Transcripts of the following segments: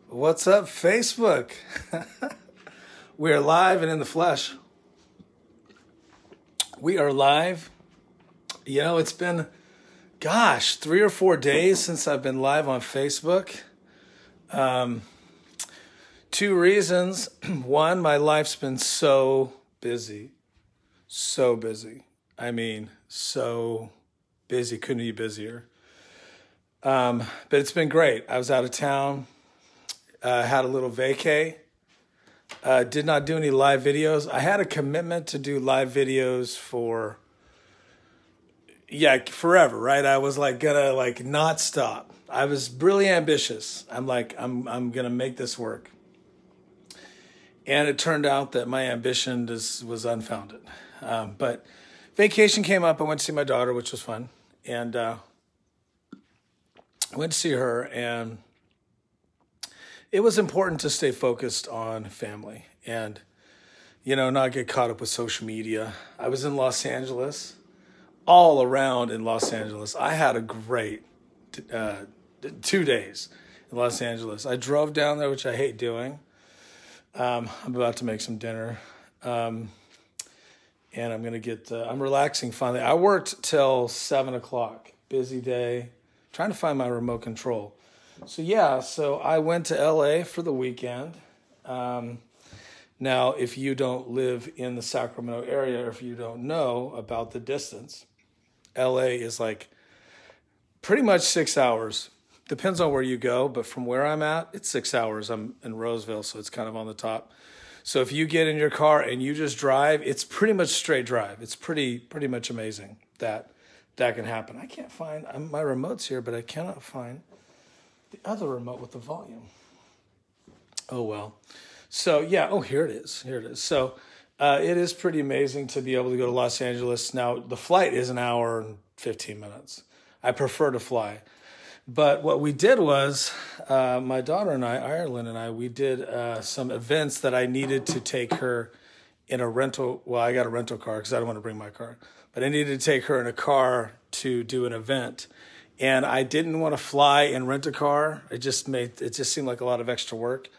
What's up, Facebook? We are live and in the flesh. We are live. You know, it's been, 3 or 4 days since I've been live on Facebook. Two reasons. One, my life's been so busy. So busy. I mean, so busy. Couldn't be busier. But it's been great. I was out of town. Had a little vacay. Did not do any live videos. I had a commitment to do live videos for, forever, right? I was gonna not stop. I was really ambitious. I'm gonna make this work. And it turned out that my ambition was unfounded. But vacation came up. I went to see my daughter, which was fun. And I went to see her, and it was important to stay focused on family and, not get caught up with social media. I was in Los Angeles, all around in Los Angeles. I had a great 2 days in Los Angeles. I drove down there, which I hate doing. I'm about to make some dinner. And I'm going to I'm relaxing finally. I worked till 7 o'clock, busy day, trying to find my remote control. So I went to LA for the weekend. Now, if you don't live in the Sacramento area, or if you don't know about the distance, LA is pretty much 6 hours. Depends on where you go, but from where I'm at, it's 6 hours. I'm in Roseville, so it's kind of on the top. So if you get in your car and you just drive, it's pretty much straight drive. It's pretty much amazing that can happen. I can't find my remote's here, but I cannot find the other remote with the volume. Oh, well. So, here it is. So, it is pretty amazing to be able to go to Los Angeles. Now, the flight is an hour and 15 minutes. I prefer to fly. But what we did was, my daughter and I, Ireland and I, we did some events that I needed to take her in a rental. Well, I got a rental car because I don't want to bring my car. But I needed to take her in a car to do an event. And I didn't want to fly and rent a car. It just seemed like a lot of extra work.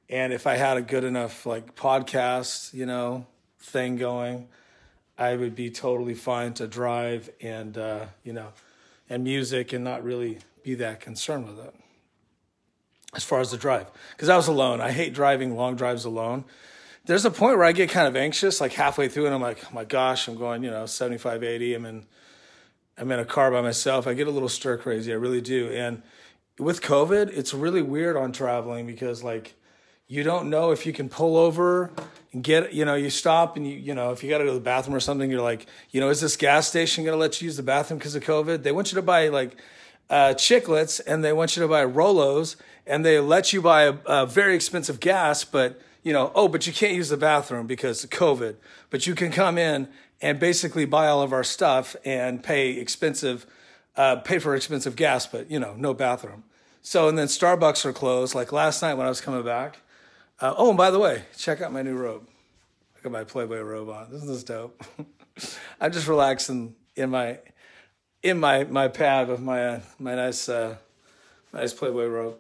And if I had a good enough podcast, thing going, I would be totally fine to drive and and music and not really be that concerned with it. As far as the drive, because I was alone. I hate driving long drives alone. There's a point where I get kind of anxious, halfway through, and I'm like, oh my gosh, I'm going 75, 80. I'm in a car by myself. I get a little stir crazy. I really do. And with COVID, it's really weird on traveling because you don't know if you can pull over and get, you stop and if you got to go to the bathroom or something, you're like, is this gas station going to let you use the bathroom because of COVID? They want you to buy chiclets and they want you to buy Rolos and they let you buy a very expensive gas, but but you can't use the bathroom because of COVID, but you can come in and basically buy all of our stuff and pay for expensive gas, but no bathroom. So, and then Starbucks are closed. Like last night when I was coming back. And by the way, check out my new robe. I got my Playboy robe on. Isn't this dope? I'm just relaxing in my pad with my nice Playboy robe.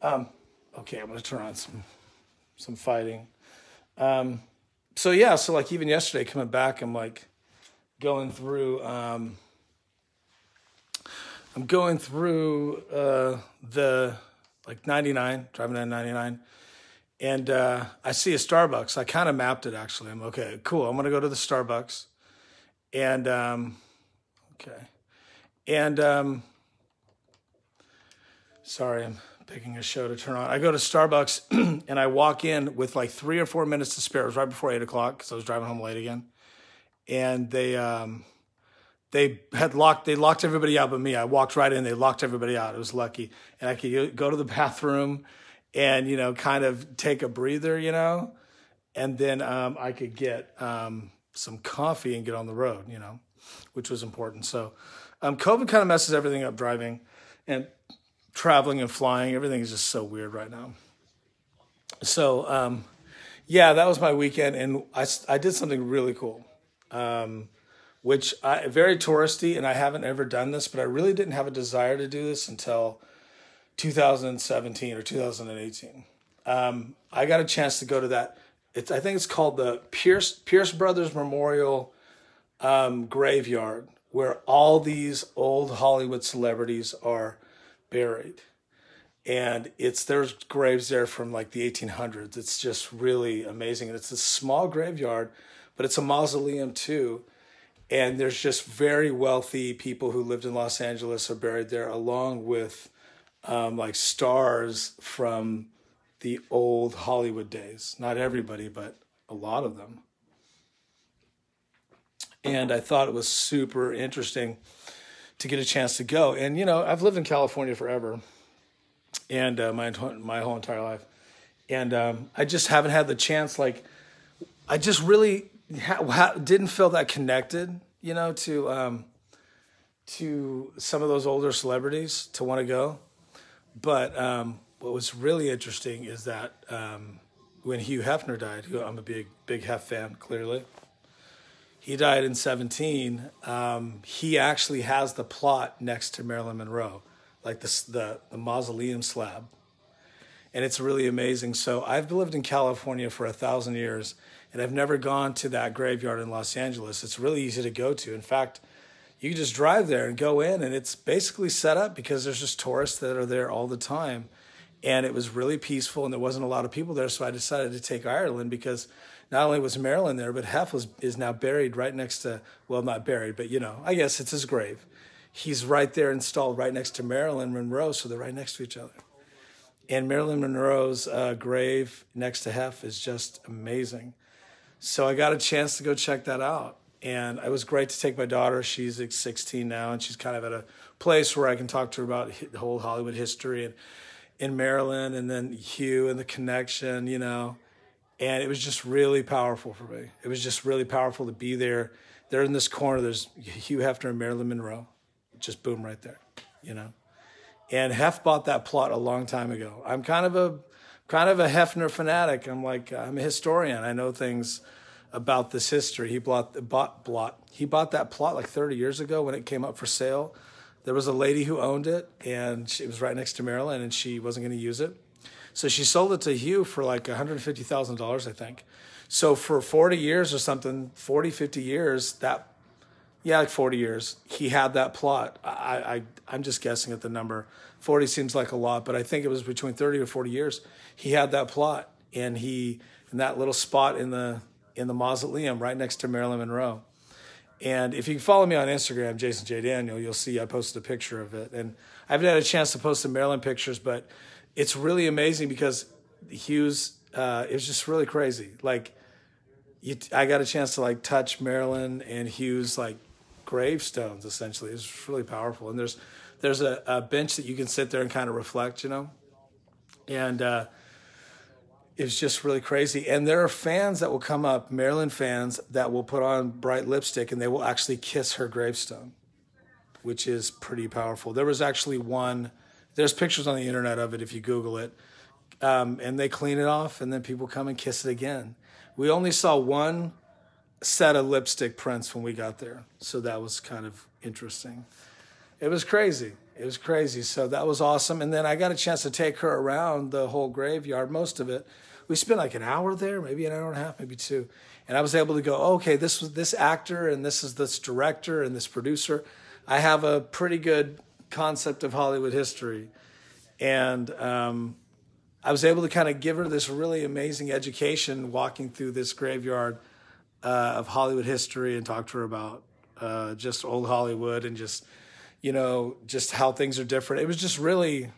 Okay, I'm gonna turn on some fighting. So even yesterday coming back, I'm going through the 99, driving down 99, and I see a Starbucks. I kind of mapped it actually. I'm okay, cool. I'm gonna go to the Starbucks, and sorry, I'm picking a show to turn on. I go to Starbucks and I walk in with 3 or 4 minutes to spare. It was right before 8 o'clock because I was driving home late again. And they locked everybody out but me. I walked right in, they locked everybody out. It was lucky. And I could go to the bathroom and, kind of take a breather, and then I could get some coffee and get on the road, which was important. So COVID kind of messes everything up, driving and traveling and flying. Everything is just so weird right now. So, that was my weekend, and I did something really cool, which very touristy, and I haven't ever done this, but I really didn't have a desire to do this until 2017 or 2018. I got a chance to go to that. I think it's called the Pierce Brothers Memorial Graveyard, where all these old Hollywood celebrities are buried. And there's graves there from like the 1800s. It's just really amazing. And it's a small graveyard, but it's a mausoleum too. And there's just very wealthy people who lived in Los Angeles are buried there, along with like stars from the old Hollywood days. Not everybody, but a lot of them. And I thought it was super interesting to get a chance to go. And, you know, I've lived in California forever, and my whole entire life. And I just haven't had the chance, like, I just really didn't feel that connected, you know, to some of those older celebrities to want to go. But what was really interesting is that when Hugh Hefner died, who I'm a big Hef fan, clearly, he died in 2017. He actually has the plot next to Marilyn Monroe, like the mausoleum slab. And it's really amazing. So I've lived in California for 1,000 years, and I've never gone to that graveyard in Los Angeles. It's really easy to go to. In fact, you can just drive there and go in, and it's basically set up because there's just tourists that are there all the time. And it was really peaceful, and there wasn't a lot of people there, so I decided to take Ireland because not only was Marilyn there, but Hef is now buried right next to, well, not buried, but, you know, I guess it's his grave. He's right there installed right next to Marilyn Monroe, so they're right next to each other. And Marilyn Monroe's grave next to Hef is just amazing. So I got a chance to go check that out. And it was great to take my daughter. She's 16 now, and she's kind of at a place where I can talk to her about the whole Hollywood history and in Marilyn, and then Hugh and the connection, you know. And it was just really powerful for me. It was just really powerful to be there. There in this corner, there's Hugh Hefner and Marilyn Monroe. Just boom right there, you know. And Hef bought that plot a long time ago. I'm kind of a Hefner fanatic. I'm a historian. I know things about this history. He bought that plot like 30 years ago when it came up for sale. There was a lady who owned it, and it was right next to Marilyn, and she wasn't going to use it. So she sold it to Hugh for like $150,000, I think. So for 40 years or something, 40, 50 years, like 40 years, he had that plot. I'm just guessing at the number. 40 seems like a lot, but I think it was between 30 or 40 years. He had that plot, and in that little spot in the mausoleum right next to Marilyn Monroe. And if you follow me on Instagram, Jason J. Daniel, you'll see I posted a picture of it. And I haven't had a chance to post some Marilyn pictures, but it's really amazing because Hugh's, it was just really crazy. Like, I got a chance to like touch Marilyn and Hugh's like gravestones, essentially. It's really powerful. And there's a bench that you can sit there and kind of reflect, you know. And it's just really crazy. And there are fans that will come up, Marilyn fans, that will put on bright lipstick and they will actually kiss her gravestone, which is pretty powerful. There was actually there's pictures on the internet of it if you Google it, and they clean it off and then people come and kiss it again. We only saw one set of lipstick prints when we got there, so that was kind of interesting. It was crazy. So that was awesome. And then I got a chance to take her around the whole graveyard, most of it. We spent like an hour there, maybe an hour and a half, maybe two. And I was able to go, okay, this was this actor and this is this director and this producer. I have a pretty good concept of Hollywood history. And I was able to kind of give her this really amazing education walking through this graveyard of Hollywood history and talk to her about just old Hollywood and just, you know, just how things are different. It was just really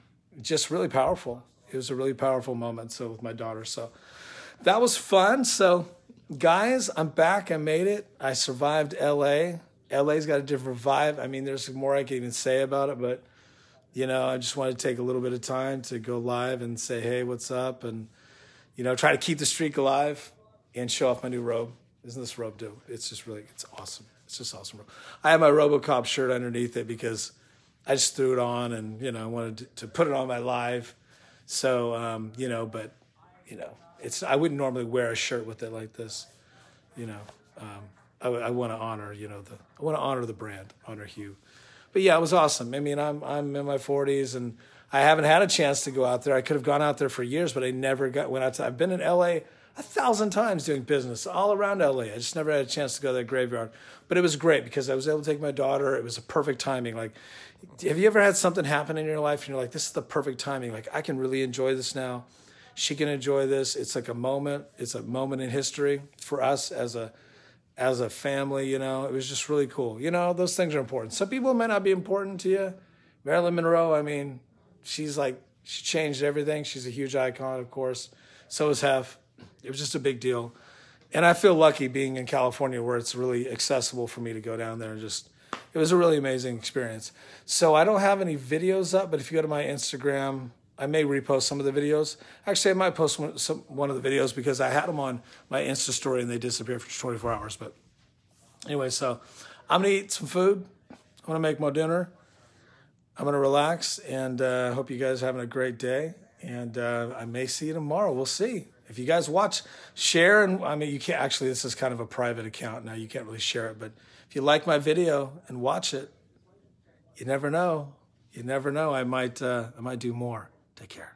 powerful. It was a really powerful moment. So with my daughter, so that was fun. So guys, I'm back. I made it. I survived LA. LA's got a different vibe. I mean, there's more I can even say about it, but you know, I just wanted to take a little bit of time to go live and say, hey, what's up? And, you know, try to keep the streak alive and show off my new robe. Isn't this robe dope? It's just really, it's awesome. It's just awesome. I have my RoboCop shirt underneath it because I just threw it on and, you know, I wanted to put it on my live. So, you know, but, you know, I wouldn't normally wear a shirt with it like this. You know, I want to honor, you know, I want to honor the brand, honor Hugh. But yeah, it was awesome. I mean, I'm in my 40s and I haven't had a chance to go out there. I could have gone out there for years, but I never went out. I've been in LA 1,000 times doing business all around LA. I just never had a chance to go to that graveyard. But it was great because I was able to take my daughter. It was a perfect timing. Like, have you ever had something happen in your life and you're like, this is the perfect timing. Like, I can really enjoy this now. She can enjoy this. It's like a moment. It's a moment in history for us as a family, you know. It was just really cool. You know, those things are important. Some people might not be important to you. Marilyn Monroe, I mean, she changed everything. She's a huge icon, of course. So is Hef. It was just a big deal. And I feel lucky being in California where it's really accessible for me to go down there and it was a really amazing experience. So I don't have any videos up, but if you go to my Instagram, I may repost some of the videos. Actually, I might post one of the videos because I had them on my Insta story and they disappeared for 24 hours. But anyway, so I'm going to eat some food. I'm going to make my dinner. I'm going to relax, and I hope you guys are having a great day. And I may see you tomorrow. We'll see. If you guys watch, share, and I mean, you can't actually, this is kind of a private account now. You can't really share it, but if you like my video and watch it, you never know. You never know. I might do more. Take care.